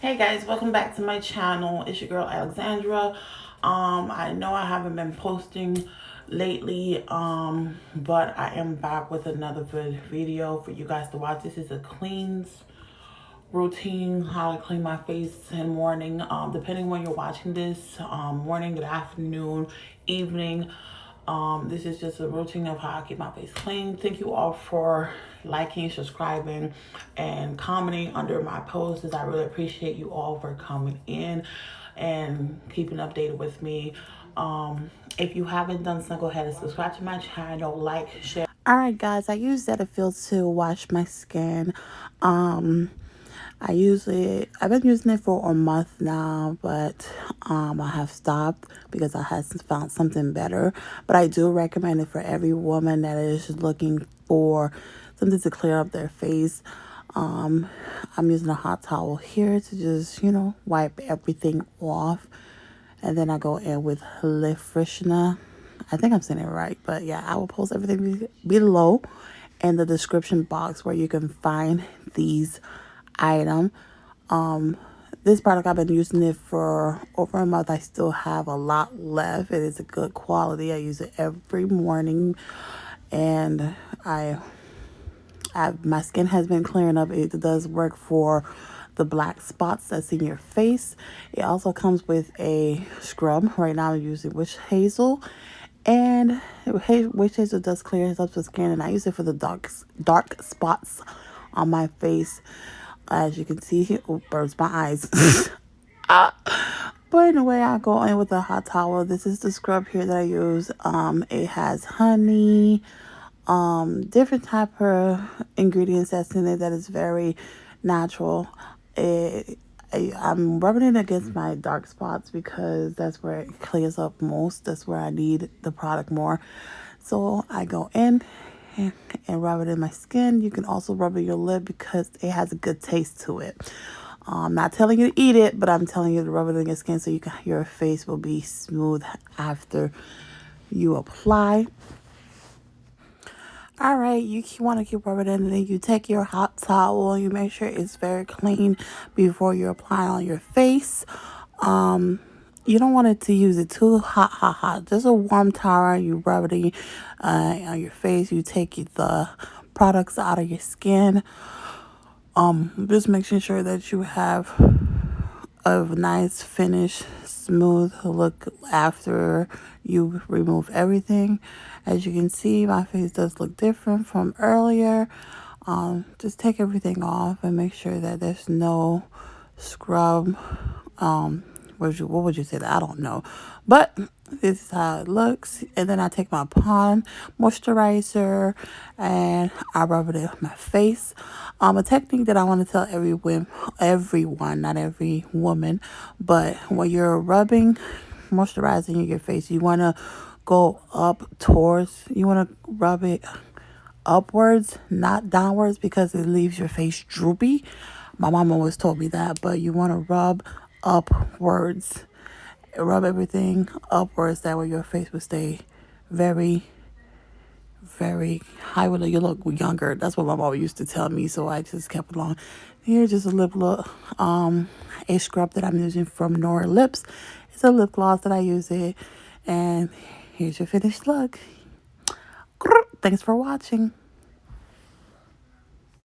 Hey guys, welcome back to my channel. It's your girl Alexandra. I know I haven't been posting lately, but I am back with another good video for you guys to watch. This is a cleans routine, how I clean my face in the morning, depending when you're watching this, morning, good afternoon, evening. This is just a routine of how I keep my face clean. Thank you all for liking, subscribing, and commenting under my posts. I really appreciate you all for coming in and keeping updated with me. If you haven't done so, go ahead and subscribe to my channel, like, share. All right, guys, I use Cetaphil to wash my skin. I've been using it for a month now, but I have stopped because I have found something better. But I do recommend it for every woman that is looking for something to clear up their face. I'm using a hot towel here to just, wipe everything off. And then I go in with lip freshener. I think I'm saying it right, but yeah, I will post everything below in the description box where you can find these items. This product, I've been using it for over a month. I still have a lot left. It is a good quality. I use it every morning, and my skin has been clearing up. It does work for the black spots that's in your face. It also comes with a scrub. Right now I'm using witch hazel, and witch hazel does clear up the skin, and I use it for the dark spots on my face. As you can see here, burns my eyes. But anyway, I go in with a hot towel. This is the scrub here that I use. It has honey, different type of ingredients that's in it that is very natural. I'm rubbing it against my dark spots because that's where it clears up most. That's where I need the product more. So I go in and rub it in my skin. You can also rub it in your lip because it has a good taste to it. I'm not telling you to eat it, but I'm telling you to rub it in your skin so your face will be smooth after you apply. All right, you want to keep rubbing it in, and then you take your hot towel and you make sure it's very clean before you apply on your face. You don't want it to use it too hot. Just a warm towel. You rub it on your face. You take the products out of your skin. Just making sure that you have a nice finish, smooth look after you remove everything. As you can see, my face does look different from earlier. Just take everything off and make sure that there's no scrub. What would you say that? I don't know, but this is how it looks. And then I take my Pond moisturizer and I rub it on my face. A technique that I want to tell everyone, not every woman, but when you're rubbing moisturizing in your face, you want to go you want to rub it upwards, not downwards, because it leaves your face droopy. My mom always told me that, but you want to rub upwards. Rub everything upwards. That way your face will stay very, very high. You look younger. That's what my mom used to tell me, so I just kept along. Here's just a lip look. A scrub that I'm using from Nora Lips. It's a lip gloss that I use it. And here's your finished look. Thanks for watching.